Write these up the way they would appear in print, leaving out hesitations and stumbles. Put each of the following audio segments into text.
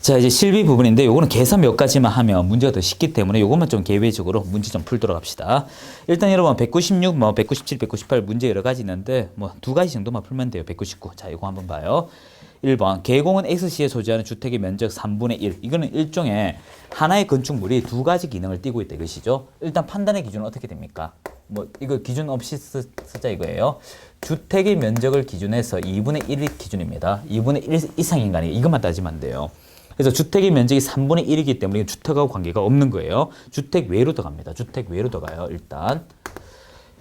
자, 이제 실비 부분인데 요거는 계산 몇 가지만 하면 문제가 더 쉽기 때문에 요것만 좀 개별적으로 문제 좀 풀도록 합시다. 일단 여러분 196, 197, 198 문제 여러 가지 있는데 뭐 두 가지 정도만 풀면 돼요. 199. 자, 이거 한번 봐요. 1번 계공은 X시에 소재하는 주택의 면적 3분의 1. 이거는 일종의 하나의 건축물이 두 가지 기능을 띠고 있다 이것이죠. 일단 판단의 기준은 어떻게 됩니까? 뭐 이거 기준 없이 쓰자 이거예요. 주택의 면적을 기준해서 2분의 1이 기준입니다. 2분의 1 이상인가 아니에요. 이것만 따지면 안 돼요. 그래서 주택의 면적이 3분의 1이기 때문에 주택하고 관계가 없는 거예요. 주택 외로 들어갑니다. 주택 외로 들어가요. 일단.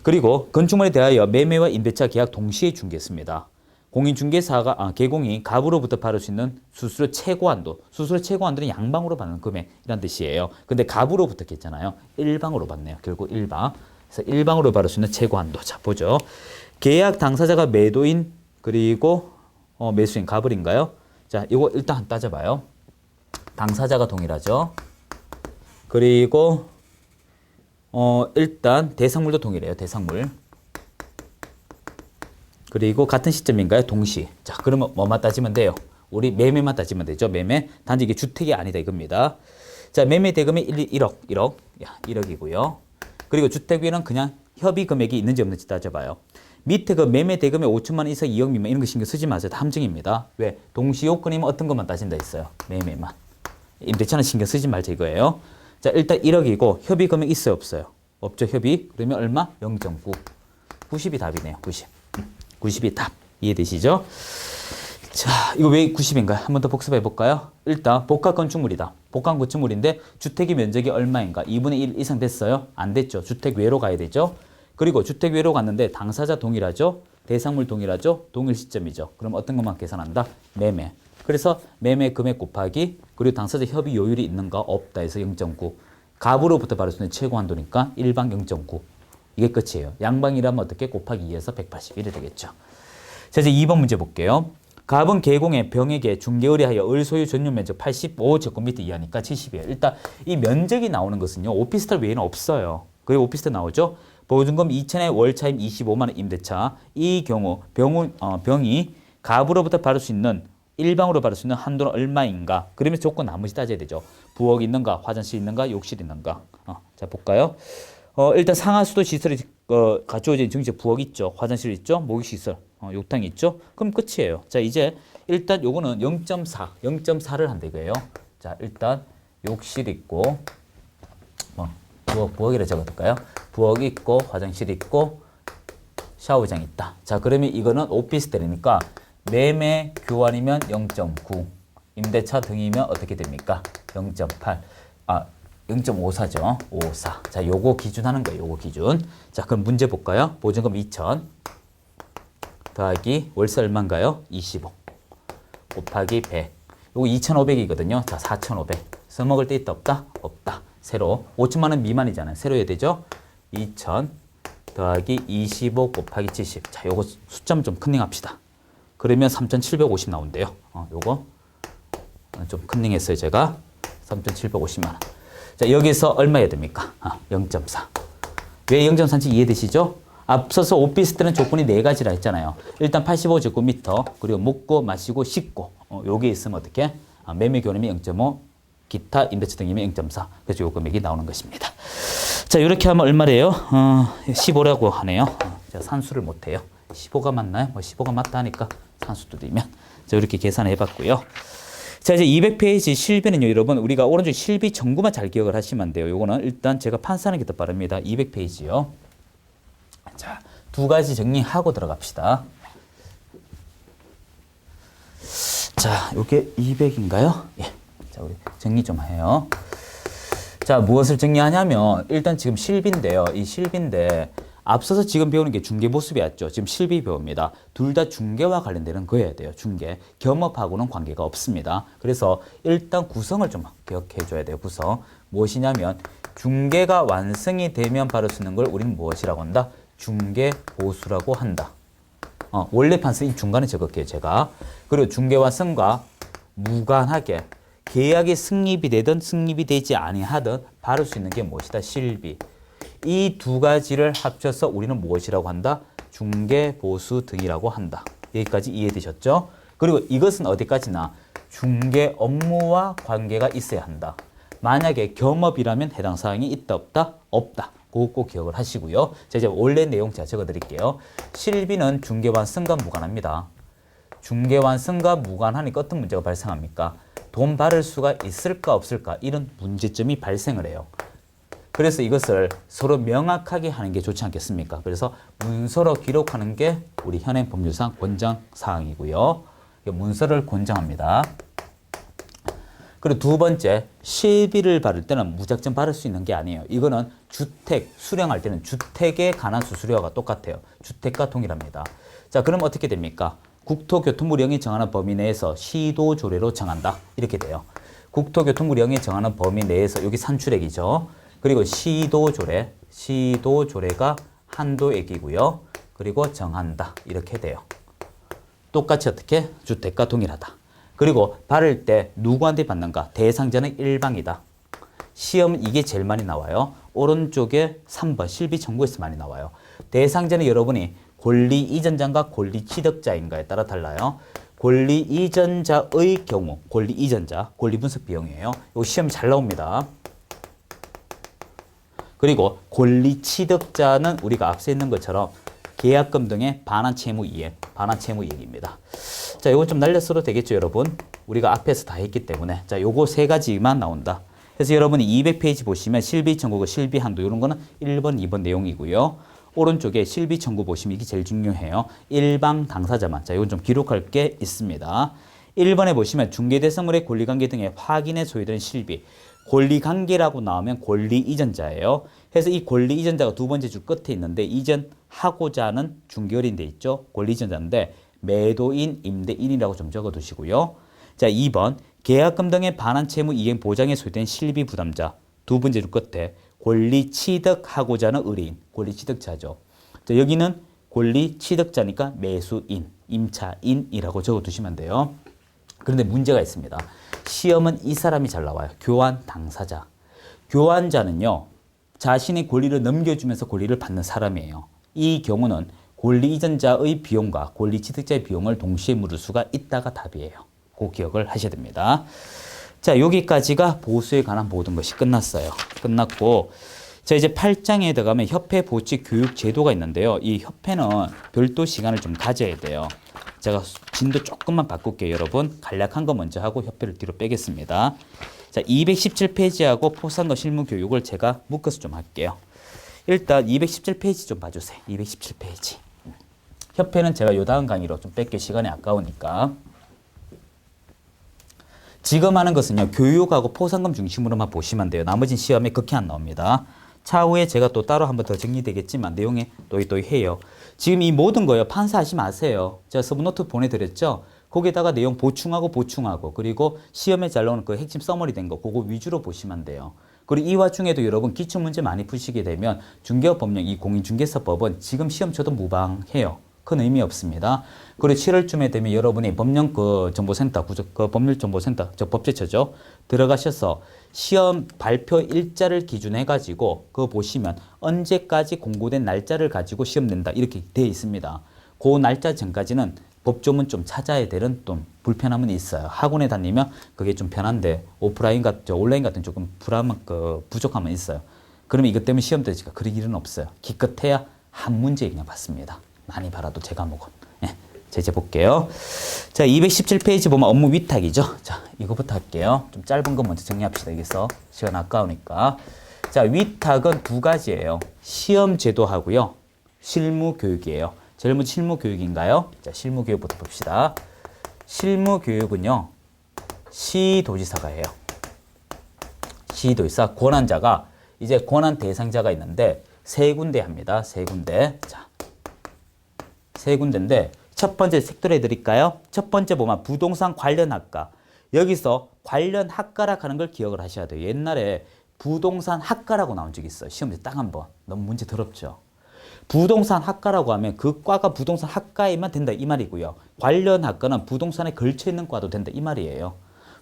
그리고 건축물에 대하여 매매와 임대차 계약 동시에 중개했습니다. 공인중개사가 개공이 갑으로부터 받을 수 있는 수수료 최고한도. 수수료 최고한도는 양방으로 받는 금액이란 뜻이에요. 근데 갑으로부터 했잖아요. 일방으로 받네요. 결국 일방. 그래서 일방으로 받을 수 있는 최고한도. 자, 보죠. 계약 당사자가 매도인 그리고 매수인 갑을인가요? 자, 이거 일단 따져봐요. 당사자가 동일하죠. 그리고 일단 대상물도 동일해요. 대상물. 그리고 같은 시점인가요? 동시. 자, 그러면 뭐만 따지면 돼요? 우리 매매만 따지면 되죠. 매매. 단지 이게 주택이 아니다 이겁니다. 자, 매매 대금이 1억. 야, 1억이고요. 그리고 주택비는 그냥 협의 금액이 있는지 없는지 따져봐요. 밑에 그 매매 대금에 5천만 원 이상 2억 미만 이런 거 신경 쓰지 마세요. 다 함정입니다. 왜? 동시 요건이면 어떤 것만 따진다 했어요. 매매만. 임대차는 신경 쓰지 말자 이거예요. 자, 일단 1억이고 협의 금액 있어요 없어요? 없죠 협의. 그러면 얼마? 0.9. 90이 답이네요. 90. 90이 답. 이해되시죠? 자, 이거 왜 90인가요? 한 번 더 복습해 볼까요? 일단 복합 건축물이다. 복합 건축물인데 주택의 면적이 얼마인가? 2분의 1 이상 됐어요? 안 됐죠. 주택 외로 가야 되죠. 그리고 주택 외로 갔는데 당사자 동일하죠? 대상물 동일하죠? 동일 시점이죠. 그럼 어떤 것만 계산한다? 매매. 그래서 매매 금액 곱하기 그리고 당사자 협의 요율이 있는가 없다 해서 0.9. 갑으로부터 받을 수 있는 최고 한도니까 일방 0.9. 이게 끝이에요. 양방이라면 어떻게 곱하기 2에서 181이 되겠죠. 자, 이제 2번 문제 볼게요. 갑은 개공의 병에게 중개 의뢰하여 을 소유 전용 면적 85제곱미터 이하니까 70이에요. 일단 이 면적이 나오는 것은요. 오피스텔 외에는 없어요. 그리고 오피스텔 나오죠. 보증금 2천에 월차임 25만 원 임대차. 이 경우 병이 갑으로부터 받을 수 있는 일방으로 받을 수 있는 한도는 얼마인가? 그러면 조건 나머지 따져야 되죠. 부엌 있는가? 화장실 있는가? 욕실 있는가? 자, 볼까요? 일단 상하수도 시설이 갖추어진 정식 부엌 있죠. 화장실 있죠. 목욕시설, 욕탕 있죠. 그럼 끝이에요. 자, 이제 일단 요거는 0.4, 0.4를 한다 이거예요. 자, 일단 욕실 있고 부엌이라 적어둘까요? 부엌 있고 화장실 있고 샤워장 있다. 자, 그러면 이거는 오피스텔이니까 매매 교환이면 0.9, 임대차 등이면 어떻게 됩니까? 0.8, 0.54죠. 54. 자, 요거 기준 하는 거예요. 요거 기준. 자, 그럼 문제 볼까요? 보증금 2천 더하기 월세 얼마인가요? 25 곱하기 100. 요거 2,500이거든요. 자, 4,500. 써먹을 데 있다 없다? 없다. 세로. 5천만 원 미만이잖아요. 세로 해야 되죠? 2,000 더하기 25 곱하기 70. 자, 요거 숫자 좀 컨닝합시다. 그러면 3,750 나온대요. 요거 좀 컨닝했어요, 제가. 3,750만 원. 자, 여기서 얼마 해야 됩니까? 0.4. 왜 0.4인지 이해되시죠? 앞서서 오피스텔은 조건이 네 가지라 했잖아요. 일단 85제곱미터, 그리고 먹고, 마시고, 씻고. 요게 있으면 어떻게? 매매 교환이면 0.5, 기타 임대차 등이면 0.4. 그래서 요 금액이 나오는 것입니다. 자, 이렇게 하면 얼마래요? 15라고 하네요. 제가 산수를 못해요. 15가 맞나요? 15가 맞다 하니까 산수도 되면. 자, 이렇게 계산해 봤고요. 자, 이제 200페이지 실비는요, 여러분, 우리가 오른쪽 실비 정보만 잘 기억을 하시면 돼요. 요거는 일단 제가 판사하는 게 더 빠릅니다. 200페이지요. 자, 두 가지 정리하고 들어갑시다. 자, 요게 200인가요? 예. 자, 우리 정리 좀 해요. 자, 무엇을 정리하냐면, 일단 지금 실비인데요. 이 실비인데, 앞서서 지금 배우는 게 중개보수비였죠. 지금 실비 배웁니다. 둘 다 중개와 관련되는 거여야 돼요. 중개. 겸업하고는 관계가 없습니다. 그래서 일단 구성을 좀 기억해 줘야 돼요. 구성. 무엇이냐면 중개가 완성이 되면 받을 수 있는 걸 우리는 무엇이라고 한다? 중개보수라고 한다. 원래 판서 중간에 적을게요. 제가. 그리고 중개 완성과 무관하게 계약이 성립이 되든 성립이 되지 아니하든 받을 수 있는 게 무엇이다? 실비. 이 두 가지를 합쳐서 우리는 무엇이라고 한다? 중개, 보수 등이라고 한다. 여기까지 이해되셨죠? 그리고 이것은 어디까지나 중개 업무와 관계가 있어야 한다. 만약에 겸업이라면 해당 사항이 있다 없다? 없다. 그거 꼭 기억을 하시고요. 자, 이제 원래 내용 제가 적어드릴게요. 실비는 중개완성과 무관합니다. 중개완성과 무관하니까 어떤 문제가 발생합니까? 돈 받을 수가 있을까 없을까? 이런 문제점이 발생을 해요. 그래서 이것을 서로 명확하게 하는 게 좋지 않겠습니까? 그래서 문서로 기록하는 게 우리 현행 법률상 권장 사항이고요. 문서를 권장합니다. 그리고 두 번째, 실비를 받을 때는 무작정 받을 수 있는 게 아니에요. 이거는 주택 수령할 때는 주택에 관한 수수료가 똑같아요. 주택과 동일합니다. 자, 그럼 어떻게 됩니까? 국토교통부령이 정하는 범위 내에서 시도조례로 정한다. 이렇게 돼요. 국토교통부령이 정하는 범위 내에서 여기 산출액이죠. 그리고 시도조례가 한도액이고요. 그리고 정한다. 이렇게 돼요. 똑같이 어떻게? 주택과 동일하다. 그리고 받을 때 누구한테 받는가? 대상자는 일방이다. 시험은 이게 제일 많이 나와요. 오른쪽에 3번 실비 청구에서 많이 나와요. 대상자는 여러분이 권리 이전자인가 권리 취득자인가에 따라 달라요. 권리 이전자의 경우, 권리 이전자, 권리 분석 비용이에요. 이거 시험이 잘 나옵니다. 그리고 권리 취득자는 우리가 앞서 있는 것처럼 계약금 등의 반환 채무 이행입니다. 자, 이거 좀 날렸어도 되겠죠, 여러분? 우리가 앞에서 다 했기 때문에. 자, 요거 세 가지만 나온다. 그래서 여러분이 200페이지 보시면 실비 청구가 실비 한도 이런 거는 1번, 2번 내용이고요. 오른쪽에 실비 청구 보시면 이게 제일 중요해요. 일방 당사자만. 자, 이건 좀 기록할 게 있습니다. 1번에 보시면 중개대상물의 권리관계 등의 확인에 소요되는 실비. 권리관계라고 나오면 권리 이전자예요. 그래서 이 권리 이전자가 두 번째 줄 끝에 있는데 이전하고자 하는 중개월인 데 있죠. 권리 이전자인데 매도인, 임대인이라고 좀 적어두시고요. 자, 2번 계약금 등의 반환 채무 이행 보장에 소요된 실비 부담자. 두 번째 줄 끝에 권리 취득하고자 하는 의뢰인, 권리 취득자죠. 자, 여기는 권리 취득자니까 매수인, 임차인이라고 적어두시면 돼요. 그런데 문제가 있습니다. 시험은 이 사람이 잘 나와요. 교환 당사자. 교환자는요, 자신의 권리를 넘겨주면서 권리를 받는 사람이에요. 이 경우는 권리 이전자의 비용과 권리 취득자의 비용을 동시에 물을 수가 있다가 답이에요. 그 기억을 하셔야 됩니다. 자, 여기까지가 보수에 관한 모든 것이 끝났어요. 끝났고, 자, 이제 8장에 들어가면 협회 보직 교육 제도가 있는데요. 이 협회는 별도 시간을 좀 가져야 돼요. 제가 진도 조금만 바꿀게요, 여러분. 간략한 거 먼저 하고 협회를 뒤로 빼겠습니다. 자, 217페이지하고 포상과 실무 교육을 제가 묶어서 좀 할게요. 일단 217페이지 좀 봐주세요. 217페이지. 협회는 제가 요 다음 강의로 좀 뺄게요. 시간이 아까우니까. 지금 하는 것은요, 교육하고 포상금 중심으로만 보시면 돼요. 나머지는 시험에 극히 안 나옵니다. 차후에 제가 또 따로 한 번 더 정리되겠지만 내용에 또이 해요. 지금 이 모든 거요, 판사하지 마세요. 제가 서브노트 보내드렸죠? 거기다가 내용 보충하고 그리고 시험에 잘 나오는 그 핵심 서머리 된 거 그거 위주로 보시면 돼요. 그리고 이 와중에도 여러분 기출문제 많이 푸시게 되면 중개업법령 이 공인중개사법은 지금 시험 쳐도 무방해요. 큰 의미 없습니다. 그리고 7월쯤에 되면 여러분이 법령 정보센터, 법률정보센터, 법제처죠. 들어가셔서 시험 발표 일자를 기준해가지고 그거 보시면 언제까지 공고된 날짜를 가지고 시험 낸다 이렇게 되어 있습니다. 그 날짜 전까지는 법조문 좀 찾아야 되는 좀 불편함은 있어요. 학원에 다니면 그게 좀 편한데 오프라인 같은 온라인 같은 조금 부족함은 있어요. 그러면 이것 때문에 시험 때지가 그럴 일은 없어요. 기껏해야 한 문제 그냥 봤습니다. 많이 봐라도 제 과목은. 예, 이제 볼게요. 자, 217페이지 보면 업무 위탁이죠. 자, 이거부터 할게요. 좀 짧은 거 먼저 정리합시다. 여기서 시간 아까우니까. 자, 위탁은 두 가지예요. 시험 제도하고요. 실무 교육이에요. 제일 먼저 실무 교육인가요? 자, 실무 교육부터 봅시다. 실무 교육은요, 시도지사가 해요. 시도지사 권한자가 이제 권한 대상자가 있는데 세 군데 합니다. 세 군데. 자, 세 군데인데 첫 번째 색도해 드릴까요? 첫 번째 보면 부동산 관련 학과. 여기서 관련 학과라 하는 걸 기억을 하셔야 돼요. 옛날에 부동산 학과라고 나온 적이 있어요. 시험지 딱 한 번. 너무 문제 더럽죠. 부동산 학과라고 하면 그 과가 부동산 학과에만 된다 이 말이고요. 관련 학과는 부동산에 걸쳐 있는 과도 된다 이 말이에요.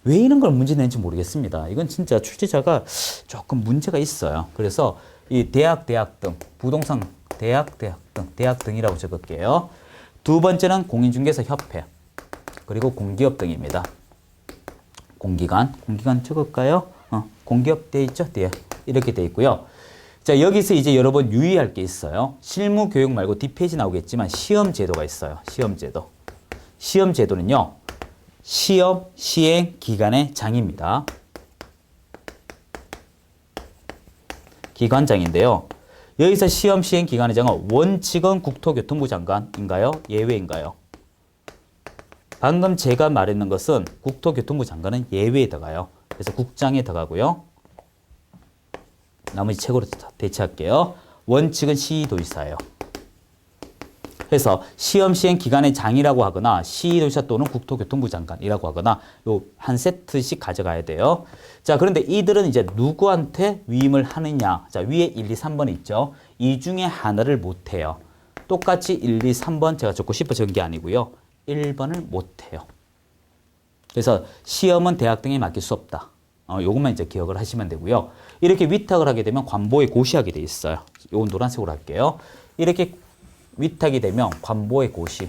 왜 이런 걸 문제 낸지 모르겠습니다. 이건 진짜 출제자가 조금 문제가 있어요. 그래서 이 대학 등, 부동산 대학 등이라고 적을게요. 두 번째는 공인중개사 협회, 그리고 공기업 등입니다. 공기관 적을까요? 공기업 돼 있죠? 네. 이렇게 돼 있고요. 자, 여기서 이제 여러분 유의할 게 있어요. 실무 교육 말고 뒷페이지 나오겠지만 시험 제도가 있어요. 시험 제도. 시험 제도는요. 시험 시행 기간의 장입니다. 기관장인데요. 여기서 시험 시행 기간의 장은 원칙은 국토교통부 장관인가요? 예외인가요? 방금 제가 말했는 것은 국토교통부 장관은 예외에 들어가요. 그래서 국장에 들어가고요. 나머지 책으로 대체할게요. 원칙은 시도지사예요. 그래서 시험 시행 기간의 장이라고 하거나 시도지사 또는 국토교통부 장관이라고 하거나 요 한 세트씩 가져가야 돼요. 자, 그런데 이들은 이제 누구한테 위임을 하느냐? 자, 위에 1, 2, 3번 있죠. 이 중에 하나를 못 해요. 똑같이 1, 2, 3번 제가 적고 싶어 적은 게 아니고요. 1번을 못 해요. 그래서 시험은 대학 등에 맡길 수 없다. 요것만 이제 기억을 하시면 되고요. 이렇게 위탁을 하게 되면 관보에 고시하게 돼 있어요. 요건 노란색으로 할게요. 이렇게 위탁이 되면 관보에 고시.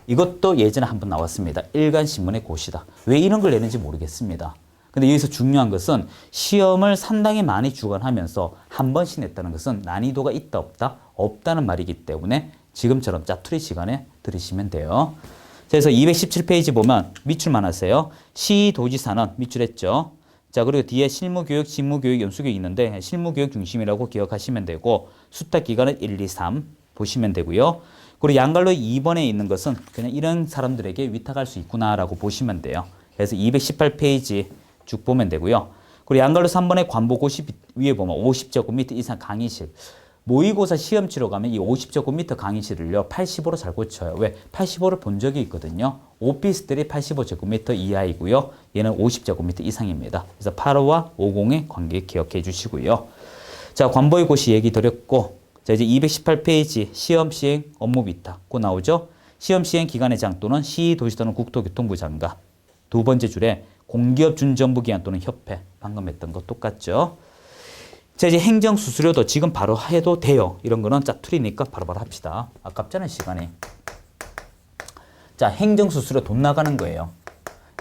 이것도 예전에 한번 나왔습니다. 일간신문의 고시다. 왜 이런 걸 내는지 모르겠습니다. 근데 여기서 중요한 것은 시험을 상당히 많이 주관하면서 한 번씩 냈다는 것은 난이도가 있다 없다? 없다는 말이기 때문에 지금처럼 짜투리 시간에 들으시면 돼요. 그래서 217페이지 보면 밑줄만 하세요. 시도지사는 밑줄했죠. 자, 그리고 뒤에 실무교육, 직무교육, 연수교육 있는데 실무교육 중심이라고 기억하시면 되고 수탁기간은 1, 2, 3 보시면 되고요. 그리고 양갈로 2번에 있는 것은 그냥 이런 사람들에게 위탁할 수 있구나라고 보시면 돼요. 그래서 218페이지 쭉 보면 되고요. 그리고 양갈로 3번에 관보고시 위에 보면 50제곱미터 이상 강의실. 모의고사 시험 치러 가면 이 50제곱미터 강의실을요 85로 잘 고쳐요. 왜? 85를 본 적이 있거든요. 오피스텔이 85제곱미터 이하이고요. 얘는 50제곱미터 이상입니다. 그래서 85와 50의 관계 기억해 주시고요. 자, 관보의고시 얘기 드렸고, 자, 이제 218페이지 시험 시행 업무 위탁 고 나오죠. 시험 시행 기간의 장 또는 시도시 또는 국토교통부 장관. 두 번째 줄에 공기업 준정부 기관 또는 협회. 방금 했던 거 똑같죠. 자, 이제 행정수수료도 지금 바로 해도 돼요. 이런 거는 짜투리니까 바로바로 합시다. 아깝잖아요, 시간이. 자, 행정수수료 돈 나가는 거예요.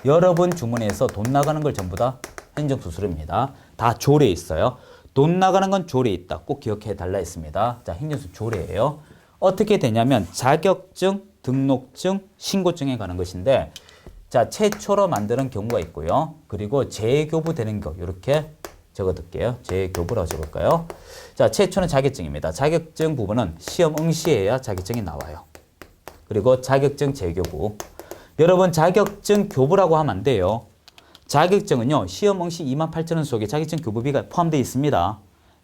여러분 주머니에서 돈 나가는 걸 전부 다 행정수수료입니다. 다 조례에 있어요. 돈 나가는 건 조례에 있다. 꼭 기억해 달라 했습니다. 자, 행정수 조례예요. 어떻게 되냐면 자격증, 등록증, 신고증에 가는 것인데 자, 최초로 만드는 경우가 있고요. 그리고 재교부 되는 거 이렇게 적어둘게요. 재교부라고 적을까요? 자, 최초는 자격증입니다. 자격증 부분은 시험 응시해야 자격증이 나와요. 그리고 자격증 재교부. 여러분 자격증 교부라고 하면 안 돼요. 자격증은요. 시험 응시 28,000원 속에 자격증 교부비가 포함되어 있습니다.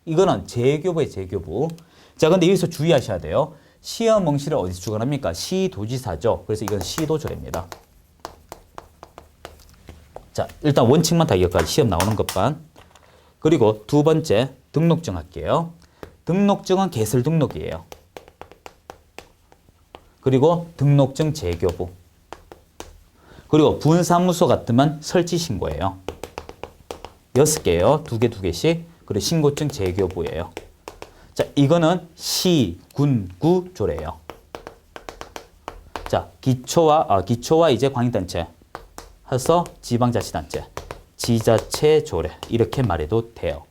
이거는 재교부의 재교부. 자, 근데 여기서 주의하셔야 돼요. 시험 응시를 어디서 주관합니까? 시도지사죠. 그래서 이건 시도조례입니다. 자, 일단 원칙만 다 기억하세요. 시험 나오는 것만. 그리고 두 번째 등록증 할게요. 등록증은 개설 등록이에요. 그리고 등록증 재교부. 그리고 분사무소 같으면 설치 신고예요. 6개예요. 2개, 2개씩. 그리고 신고증 재교부예요. 자, 이거는 시, 군, 구 조례예요. 자, 기초와 이제 광역단체 해서 지방자치단체. 지자체 조례 이렇게 말해도 돼요.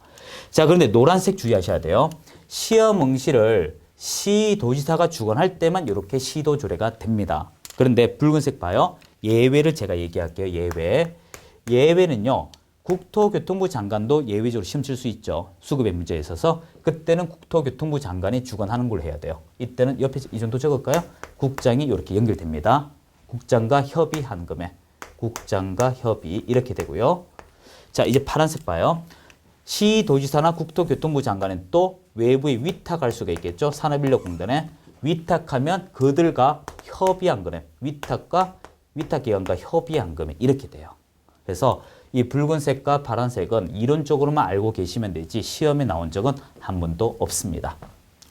자, 그런데 노란색 주의하셔야 돼요. 시험 응시를 시도지사가 주관할 때만 이렇게 시도 조례가 됩니다. 그런데 붉은색 봐요. 예외를 제가 얘기할게요. 예외는요. 국토교통부 장관도 예외적으로 시험 칠 수 있죠. 수급의 문제에 있어서 그때는 국토교통부 장관이 주관하는 걸 해야 돼요. 이때는 옆에 이 정도 적을까요? 국장이 이렇게 연결됩니다. 국장과 협의한 금액. 국장과 협의 이렇게 되고요. 자, 이제 파란색 봐요. 시도지사나 국토교통부 장관은 또 외부에 위탁할 수가 있겠죠. 산업인력공단에 위탁하면 그들과 협의한 금액, 위탁과 위탁기관과 협의한 금액 이렇게 돼요. 그래서 이 붉은색과 파란색은 이론적으로만 알고 계시면 되지 시험에 나온 적은 한 번도 없습니다.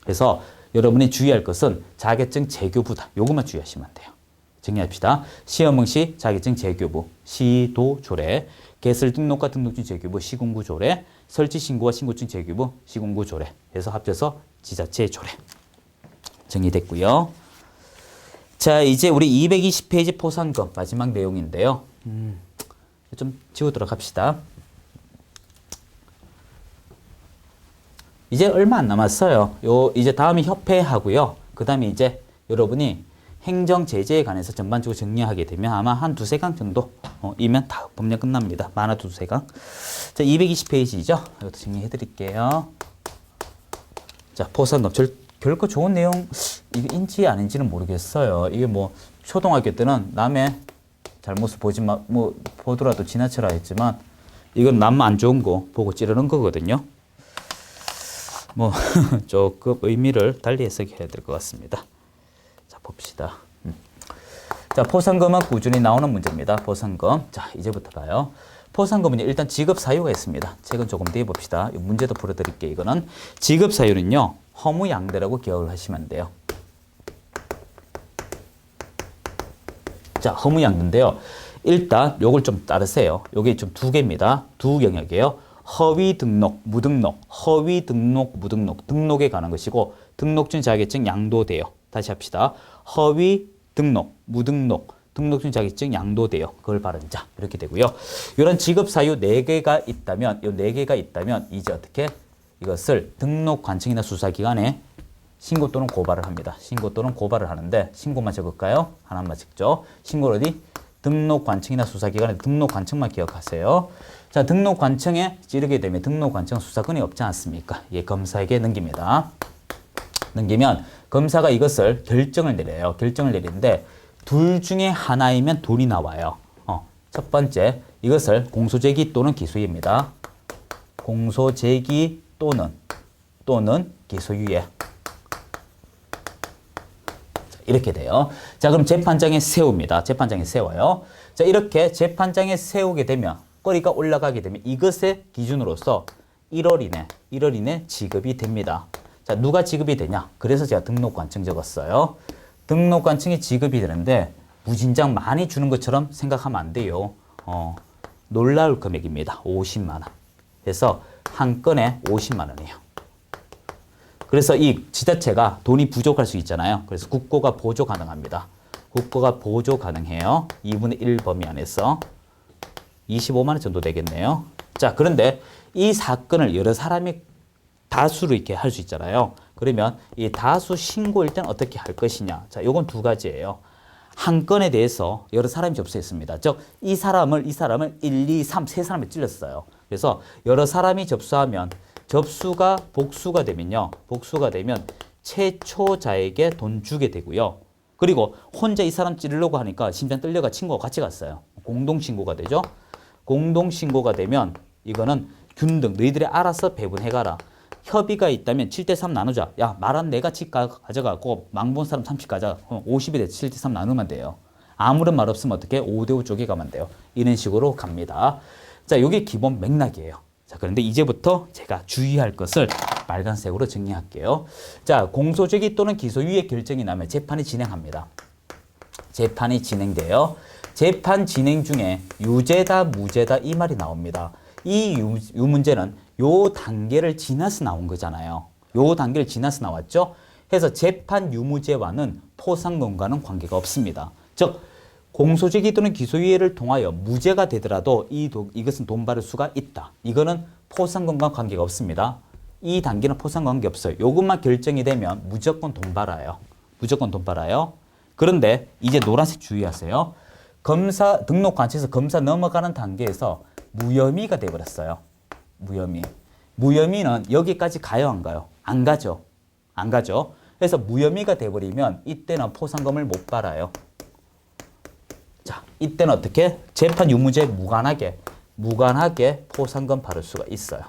그래서 여러분이 주의할 것은 자격증 재교부다. 요것만 주의하시면 돼요. 정리합시다. 시험 응시 자격증 재교부, 시도조례, 개설 등록과 등록증 재교부, 시군구 조례, 설치 신고와 신고증 재교부, 시군구 조례. 해서 합쳐서 지자체 조례. 정리됐고요. 자, 이제 우리 220페이지 포상금 마지막 내용인데요. 좀 지우도록 합시다. 이제 얼마 안 남았어요. 이제 다음이 협회하고요. 그 다음에 이제 여러분이 행정 제재에 관해서 전반적으로 정리하게 되면 아마 한 두세 강 정도 이면 다 법령 끝납니다. 많아도 두세 강. 자, 220페이지죠. 이것도 정리해 드릴게요. 자, 포상금. 결코 좋은 내용, 이게 인지 아닌지는 모르겠어요. 이게 뭐, 초등학교 때는 남의 잘못을 보더라도 지나쳐라 했지만, 이건 남 안 좋은 거 보고 찌르는 거거든요. 뭐, 조금 의미를 달리 해석해야 될 것 같습니다. 자, 봅시다. 자, 포상금은 꾸준히 나오는 문제입니다. 포상금. 자, 이제부터 봐요. 포상금은 일단 지급 사유가 있습니다. 책은 조금 뒤에 봅시다. 이 문제도 풀어드릴게요. 이거는 지급 사유는요, 허무양대라고 기억을 하시면 돼요. 자, 허무양대인데요. 일단 요걸 좀 따르세요. 요게 좀 두 개입니다. 두 영역이에요. 허위 등록, 무등록, 허위 등록, 무등록, 등록에 관한 것이고 등록증 자격증 양도돼요. 다시 합시다. 허위 등록, 무등록, 등록증 자격증 양도돼요. 그걸 바른 자 이렇게 되고요. 이런 지급 사유 4개가 있다면, 이 4개가 있다면 이제 어떻게 이것을 등록관청이나 수사기관에 신고 또는 고발을 합니다. 신고 또는 고발을 하는데 신고만 적을까요? 하나만 적죠. 신고를 어디? 등록관청이나 수사기관에 등록관청만 기억하세요. 자, 등록관청에 찌르게 되면 등록관청은 수사권이 없지 않습니까? 예, 검사에게 넘깁니다. 넘기면 검사가 이것을 결정을 내려요. 결정을 내리는데 둘 중에 하나이면 돈이 나와요. 첫 번째, 이것을 공소제기 또는 기소유예입니다. 공소제기 또는 기소유예. 이렇게 돼요. 자, 그럼 재판장에 세웁니다. 재판장에 세워요. 자, 이렇게 재판장에 세우게 되면 꼬리가 올라가게 되면 이것의 기준으로서 1월 이내 지급이 됩니다. 자, 누가 지급이 되냐? 그래서 제가 등록관청 적었어요. 등록관청이 지급이 되는데 무진장 많이 주는 것처럼 생각하면 안 돼요. 놀라울 금액입니다. 50만 원. 그래서 한 건에 50만 원이에요. 그래서 이 지자체가 돈이 부족할 수 있잖아요. 그래서 국고가 보조 가능합니다. 국고가 보조 가능해요. 2분의 1 범위 안에서 25만 원 정도 되겠네요. 자, 그런데 이 사건을 여러 사람이 다수로 이렇게 할 수 있잖아요. 그러면 이 다수 신고일 때는 어떻게 할 것이냐. 자, 요건 두 가지예요. 한 건에 대해서 여러 사람이 접수했습니다. 즉, 이 사람을 1, 2, 3, 세 사람이 찔렀어요. 그래서 여러 사람이 접수하면 접수가 복수가 되면요. 복수가 되면 최초자에게 돈 주게 되고요. 그리고 혼자 이 사람 찌르려고 하니까 심장 떨려가 친구가 같이 갔어요. 공동신고가 되죠. 공동신고가 되면 이거는 균등, 너희들이 알아서 배분해가라. 협의가 있다면 7대3 나누자. 야, 말한 내가 7 가져가고 망본 사람 30 가져가. 50이 돼 7대3 나누면 돼요. 아무런 말 없으면 어떻게 5대5 쪼개가면 돼요. 이런 식으로 갑니다. 자, 이게 기본 맥락이에요. 자, 그런데 이제부터 제가 주의할 것을 빨간색으로 정리할게요. 자, 공소제기 또는 기소유예 결정이 나면 재판이 진행합니다. 재판이 진행돼요. 재판 진행 중에 유죄다, 무죄다 이 말이 나옵니다. 이 문제는 요 단계를 지나서 나온 거잖아요. 요 단계를 지나서 나왔죠. 그래서 재판 유무죄와는 포상금과는 관계가 없습니다. 즉 공소제기 또는 기소유예를 통하여 무죄가 되더라도 이것은 돈 받을 수가 있다. 이거는 포상금과 관계가 없습니다. 이 단계는 포상과 관계 없어요. 요것만 결정이 되면 무조건 돈 받아요. 무조건 돈 받아요. 그런데 이제 노란색 주의하세요. 검사 등록관청에서 검사 넘어가는 단계에서 무혐의가 돼버렸어요. 무혐의는 여기까지 가요, 안 가요? 안 가죠. 안 가죠. 그래서 무혐의가 돼버리면 이때는 포상금을 못 받아요. 자, 이때는 어떻게? 재판 유무죄 무관하게 포상금 받을 수가 있어요.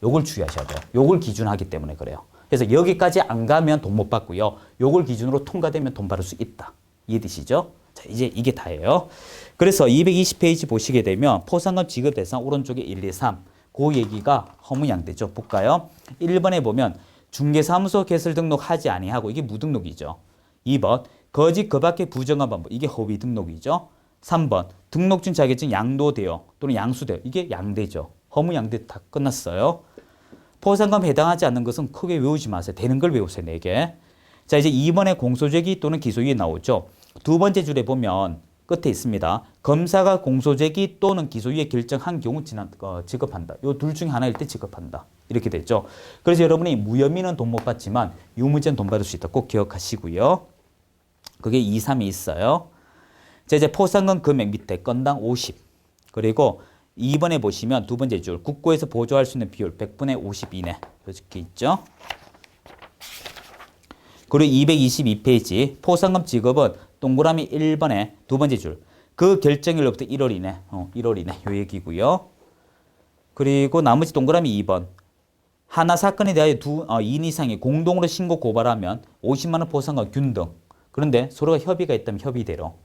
요걸 주의하셔야 돼요. 요걸 기준하기 때문에 그래요. 그래서 여기까지 안 가면 돈 못 받고요. 요걸 기준으로 통과되면 돈 받을 수 있다. 이해되시죠? 자, 이제 이게 다예요. 그래서 220페이지 보시게 되면 포상금 지급 대상 오른쪽에 1, 2, 3. 그 얘기가 허무양대죠. 볼까요? 1번에 보면 중개사무소 개설 등록하지 아니하고 이게 무등록이죠. 2번 거짓 그 밖에 부정한 방법 이게 허위 등록이죠. 3번 등록증 자격증 양도되어 또는 양수되어 이게 양대죠. 허무양대 다 끝났어요. 포상금 해당하지 않는 것은 크게 외우지 마세요. 되는 걸 외우세요. 4개. 자, 이제 2번에 공소제기 또는 기소유예 나오죠. 두 번째 줄에 보면 끝에 있습니다. 검사가 공소제기 또는 기소유예 결정한 경우 지급한다. 요 둘 중에 하나일 때 지급한다. 이렇게 됐죠. 그래서 여러분이 무혐의는 돈 못 받지만 유무죄는 돈 받을 수 있다. 꼭 기억하시고요. 그게 2, 3이 있어요. 자, 이제 포상금 금액 밑에 건당 50. 그리고 2번에 보시면 두 번째 줄 국고에서 보조할 수 있는 비율 100분의 50 이내 이렇게 있죠. 그리고 222페이지 포상금 지급은 동그라미 1번에 두 번째 줄 그 결정일로부터 1월 이내 1월 이내 요 얘기고요. 그리고 나머지 동그라미 2번 하나 사건에 대하여 2인 이상이 공동으로 신고 고발하면 50만 원 포상금 균등. 그런데 서로가 협의가 있다면 협의대로.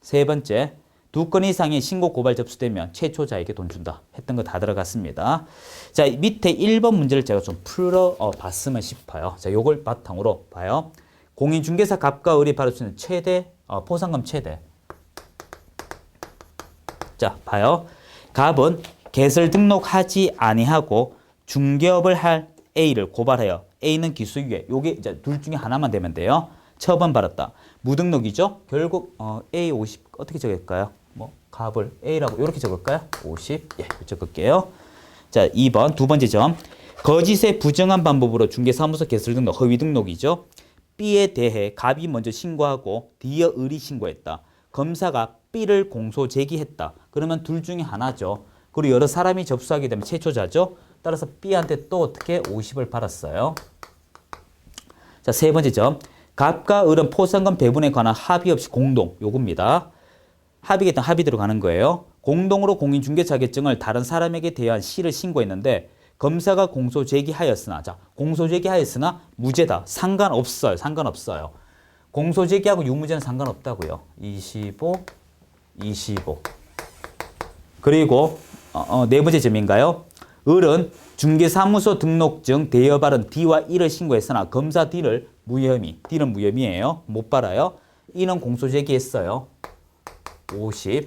세 번째, 2건 이상의 신고 고발 접수되면 최초자에게 돈 준다. 했던 거 다 들어갔습니다. 자, 밑에 1번 문제를 제가 좀 풀어 봤으면 싶어요. 자, 요걸 바탕으로 봐요. 공인중개사 갑과 을이 받을 수 있는 최대, 포상금 최대. 자, 봐요. 갑은 개설 등록하지 아니하고 중개업을 할 A를 고발해요. A는 기소유예. 요게 이제 둘 중에 하나만 되면 돼요. 처분 받았다. 무등록이죠? 결국 A 50 어떻게 적을까요? 뭐 갑을 A라고 이렇게 적을까요? 50. 예, 적을게요. 자, 2번 두 번째 점. 거짓의 부정한 방법으로 중개사무소 개설 등록 허위 등록이죠. B에 대해 갑이 먼저 신고하고 뒤에 을이 신고했다. 검사가 B를 공소 제기했다. 그러면 둘 중에 하나죠. 그리고 여러 사람이 접수하게 되면 최초자죠. 따라서 B한테 또 어떻게 50을 받았어요. 자, 세 번째 점. 갑과 을은 포상금 배분에 관한 합의 없이 공동, 요겁니다. 합의겠다 합의대로 가는 거예요. 공동으로 공인중개 자격증을 다른 사람에게 대한 시를 신고했는데 검사가 공소 제기하였으나, 자, 공소 제기하였으나 무죄다. 상관없어요. 상관없어요. 공소 제기하고 유무죄는 상관없다고요. 25. 그리고 네 번째 점인가요? 을은 중개사무소 등록증 대여발은 D와 1을 신고했으나 검사 D를 무혐의, D는 무혐의예요. 못 받아요. E는 공소 제기했어요. 50.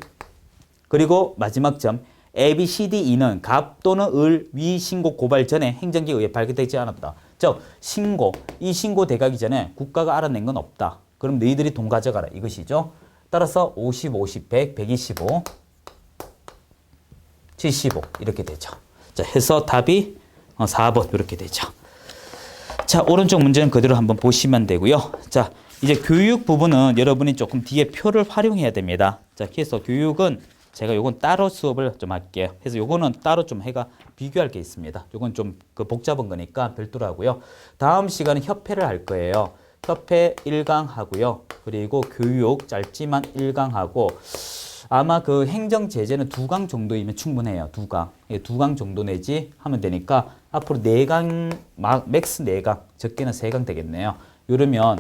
그리고 마지막 점 A, B, C, D, E는 갑 또는 을 위 신고 고발 전에 행정기에 의해 발견되지 않았다. 즉 신고, 이 신고 돼가기 전에 국가가 알아낸 건 없다. 그럼 너희들이 돈 가져가라 이것이죠. 따라서 50, 50, 100, 125, 75 이렇게 되죠. 자, 해서 답이 4번 이렇게 되죠. 자, 오른쪽 문제는 그대로 한번 보시면 되고요. 자, 이제 교육 부분은 여러분이 조금 뒤에 표를 활용해야 됩니다. 자, 그래서 교육은 제가 요건 따로 수업을 좀 할게요. 그래서 요거는 따로 좀 해가 비교할 게 있습니다. 요건 좀 그 복잡한 거니까 별도로 하고요. 다음 시간은 협회를 할 거예요. 협회 1강 하고요. 그리고 교육 짧지만 1강 하고 아마 그 행정 제재는 2강 정도이면 충분해요. 2강. 예, 2강 정도 내지 하면 되니까 앞으로 4강, 맥스 4강, 적게는 3강 되겠네요. 이러면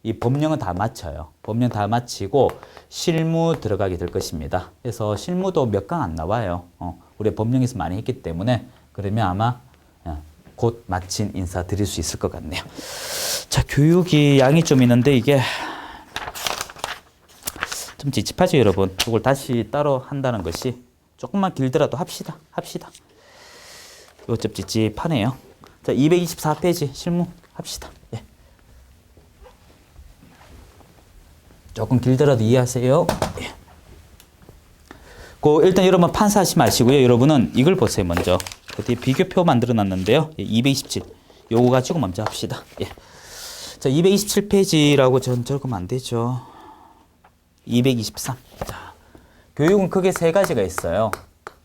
이 법령은 다 마쳐요. 법령 다 마치고 실무 들어가게 될 것입니다. 그래서 실무도 몇 강 안 나와요. 우리 법령에서 많이 했기 때문에 그러면 아마 곧 마친 인사 드릴 수 있을 것 같네요. 자, 교육이 양이 좀 있는데 이게 좀 찝찝하죠, 여러분. 이걸 다시 따로 한다는 것이 조금만 길더라도 합시다. 이거 좀 찝찝하네요. 자, 224페이지 실무 합시다. 예. 조금 길더라도 이해하세요. 예. 일단 여러분 판사하지 마시고요. 여러분은 이걸 보세요, 먼저. 그 뒤에 비교표 만들어 놨는데요. 227. 요거 가지고 먼저 합시다. 예. 자, 227페이지라고 전 적으면 안 되죠. 223. 자, 교육은 크게 3가지가 있어요.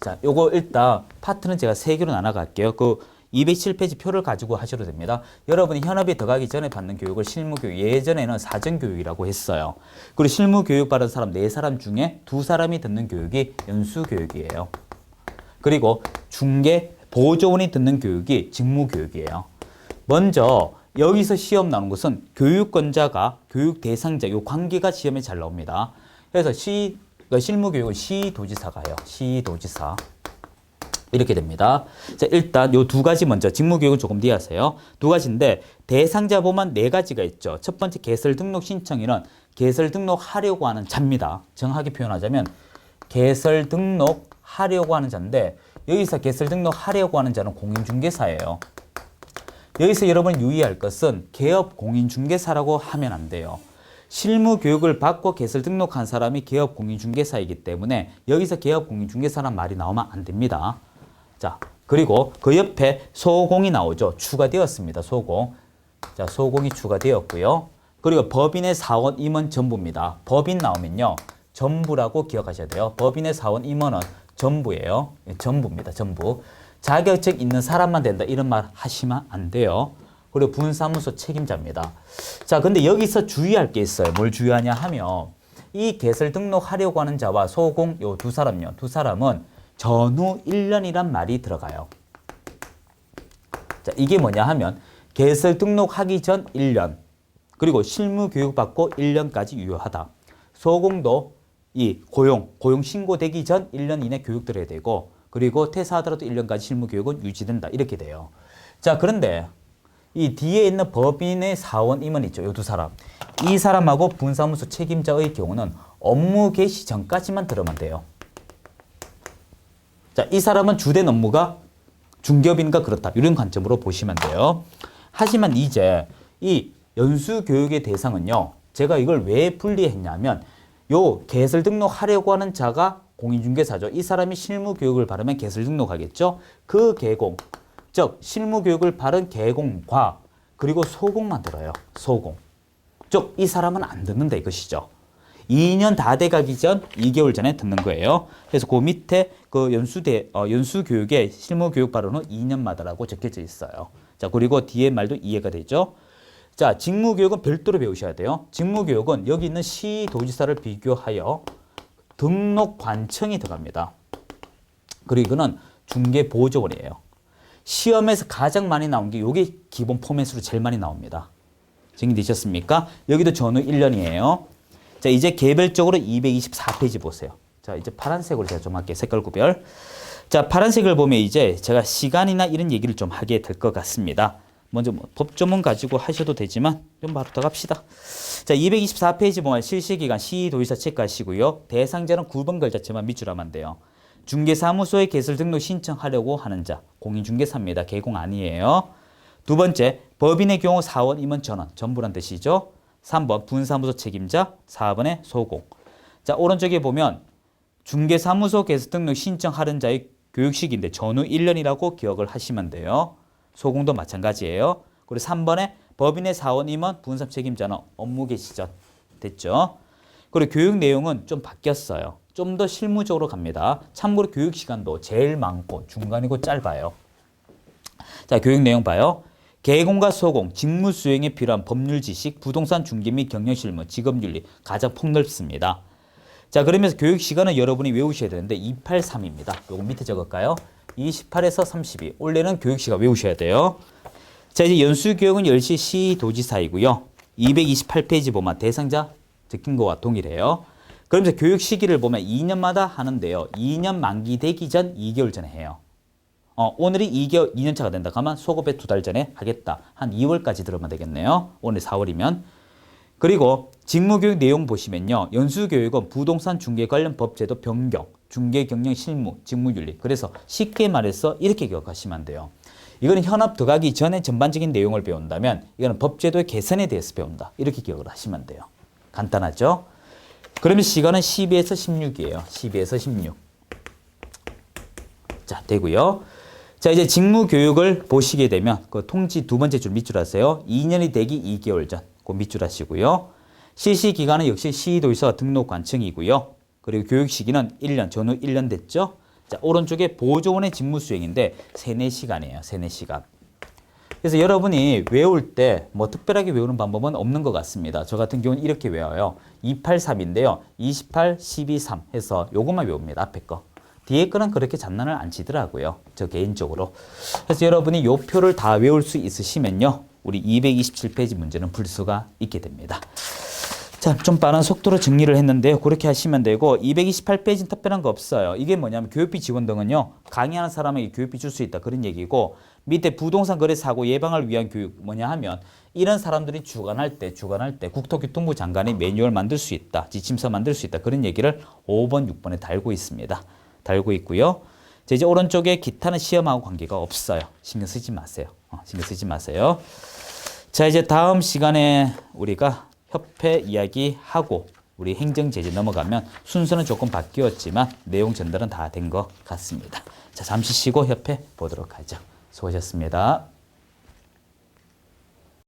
자, 요거 일단 파트는 제가 3개로 나눠 갈게요. 그 207페이지 표를 가지고 하셔도 됩니다. 여러분이 현업에 들어가기 전에 받는 교육을 실무교육, 예전에는 사전교육이라고 했어요. 그리고 실무교육 받은 사람 4사람 중에 2사람이 듣는 교육이 연수교육이에요. 그리고 중개, 보조원이 듣는 교육이 직무교육이에요. 먼저 여기서 시험 나오는 것은 교육권자가 교육 대상자, 요 관계가 시험에 잘 나옵니다. 그래서 실무교육은 시도지사가 해요. 시도지사. 이렇게 됩니다. 자, 일단 요 2가지 먼저 직무교육은 조금 뒤에 하세요. 2가지인데 대상자 보면 4가지가 있죠. 첫 번째 개설 등록 신청인은 개설 등록하려고 하는 자입니다. 정확하게 표현하자면 개설 등록하려고 하는 자인데 여기서 개설 등록하려고 하는 자는 공인중개사예요. 여기서 여러분 유의할 것은 개업 공인중개사라고 하면 안 돼요. 실무 교육을 받고 개설 등록한 사람이 개업 공인중개사이기 때문에 여기서 개업 공인중개사란 말이 나오면 안 됩니다. 자, 그리고 그 옆에 소공이 나오죠. 추가되었습니다. 소공. 자, 소공이 추가되었고요. 그리고 법인의 사원 임원 전부입니다. 법인 나오면요. 전부라고 기억하셔야 돼요. 법인의 사원 임원은 전부예요. 전부입니다. 전부. 자격증 있는 사람만 된다. 이런 말 하시면 안 돼요. 그리고 분사무소 책임자입니다. 자, 근데 여기서 주의할 게 있어요. 뭘 주의하냐 하면 이 개설 등록하려고 하는 자와 소공 요 두 사람요. 두 사람은 전후 1년이란 말이 들어가요. 자, 이게 뭐냐 하면 개설 등록하기 전 1년 그리고 실무 교육 받고 1년까지 유효하다. 소공도 이 고용 신고되기 전 1년 이내 교육 들어야 되고 그리고 퇴사하더라도 1년까지 실무 교육은 유지된다. 이렇게 돼요. 자, 그런데 이 뒤에 있는 법인의 사원 임원 있죠. 이 두 사람. 이 사람하고 분사무소 책임자의 경우는 업무 개시 전까지만 들으면 돼요. 자, 이 사람은 주된 업무가 중개업인가 그렇다. 이런 관점으로 보시면 돼요. 하지만 이제 이 연수교육의 대상은요. 제가 이걸 왜 분리했냐면 요 개설 등록하려고 하는 자가 공인중개사죠. 이 사람이 실무교육을 바르면 개설 등록하겠죠. 그 계공, 즉 실무교육을 바른 계공과 그리고 소공만 들어요. 소공. 즉 이 사람은 안 듣는다 이것이죠. 2년 다 돼가기 전 2개월 전에 듣는 거예요. 그래서 그 밑에 그 연수교육에 실무교육 바른 후 2년마다라고 적혀져 있어요. 자, 그리고 뒤에 말도 이해가 되죠. 자, 직무교육은 별도로 배우셔야 돼요. 직무교육은 여기 있는 시도지사를 비교하여 등록관청이 들어갑니다. 그리고 이거는 중개보조원이에요. 시험에서 가장 많이 나온 게 이게 기본 포맷으로 제일 많이 나옵니다. 정리되셨습니까? 여기도 전후 1년이에요. 자, 이제 개별적으로 224페이지 보세요. 자, 이제 파란색으로 제가 좀 할게요. 색깔 구별. 자, 파란색을 보면 이제 제가 시간이나 이런 얘기를 좀 하게 될 것 같습니다. 먼저 뭐 법조문 가지고 하셔도 되지만 좀 바로 더 갑시다. 자, 224페이지 보면 실시기간 시도지사 체크하시고요. 대상자는 9번 글자체만 밑줄 하면 돼요. 중개사무소에 개설 등록 신청하려고 하는 자, 공인중개사입니다. 개공 아니에요. 두 번째, 법인의 경우 사원 임원 전원, 전부란 뜻이죠. 3번 분사무소 책임자, 4번에 소공. 자, 오른쪽에 보면 중개사무소 개설 등록 신청하는 자의 교육시기인데 전후 1년이라고 기억을 하시면 돼요. 소공도 마찬가지예요. 그리고 3번에 법인의 사원 임원 분사 책임자는 업무 개시 전 됐죠. 그리고 교육 내용은 좀 바뀌었어요. 좀 더 실무적으로 갑니다. 참고로 교육 시간도 제일 많고 중간이고 짧아요. 자, 교육 내용 봐요. 개공과 소공, 직무 수행에 필요한 법률 지식, 부동산 중개 및 경영 실무, 직업윤리 가장 폭넓습니다. 자, 그러면서 교육 시간은 여러분이 외우셔야 되는데 283입니다. 요거 밑에 적을까요? 28에서 32. 원래는 교육 시간 외우셔야 돼요. 자, 이제 연수교육은 10시 시도지사이고요. 228페이지 보면 대상자 적힌 거와 동일해요. 그러면서 교육 시기를 보면 2년마다 하는데요. 2년 만기되기 전 2개월 전에 해요. 오늘이 2년차가 된다. 그러면 소급에 2달 전에 하겠다. 한 2월까지 들으면 되겠네요. 오늘 4월이면. 그리고 직무교육 내용 보시면요. 연수교육은 부동산 중개 관련 법제도 변경, 중개 경영 실무, 직무윤리. 그래서 쉽게 말해서 이렇게 기억하시면 돼요. 이거는 현업 들어가기 전에 전반적인 내용을 배운다면 이거는 법제도의 개선에 대해서 배운다. 이렇게 기억을 하시면 돼요. 간단하죠? 그러면 시간은 12에서 16이에요. 12에서 16. 자, 되고요. 자, 이제 직무교육을 보시게 되면 그 통지 두 번째 줄 밑줄 하세요. 2년이 되기 2개월 전. 그 밑줄 하시고요. 실시 기간은 역시 시도지사 등록관청이고요. 그리고 교육 시기는 1년, 전후 1년 됐죠. 자, 오른쪽에 보조원의 직무 수행인데 3, 4시간이에요. 3, 4시간. 그래서 여러분이 외울 때 뭐 특별하게 외우는 방법은 없는 것 같습니다. 저 같은 경우는 이렇게 외워요. 283인데요. 28, 12, 3 해서 요것만 외웁니다. 앞에 거. 뒤에 거는 그렇게 장난을 안 치더라고요. 저 개인적으로. 그래서 여러분이 요 표를 다 외울 수 있으시면요. 우리 227페이지 문제는 풀 수가 있게 됩니다. 자, 좀 빠른 속도로 정리를 했는데요. 그렇게 하시면 되고 228페이지는 특별한 거 없어요. 이게 뭐냐면 교육비 지원 등은요. 강의하는 사람에게 교육비 줄 수 있다. 그런 얘기고 밑에 부동산 거래 사고 예방을 위한 교육 뭐냐 하면 이런 사람들이 주관할 때 국토교통부 장관이 매뉴얼 만들 수 있다. 지침서 만들 수 있다. 그런 얘기를 5번, 6번에 달고 있습니다. 달고 있고요. 자, 이제 오른쪽에 기타는 시험하고 관계가 없어요. 신경 쓰지 마세요. 신경 쓰지 마세요. 자, 이제 다음 시간에 우리가 협회 이야기하고 우리 행정제재 넘어가면 순서는 조금 바뀌었지만 내용 전달은 다 된 것 같습니다. 자, 잠시 쉬고 협회 보도록 하죠. 수고하셨습니다.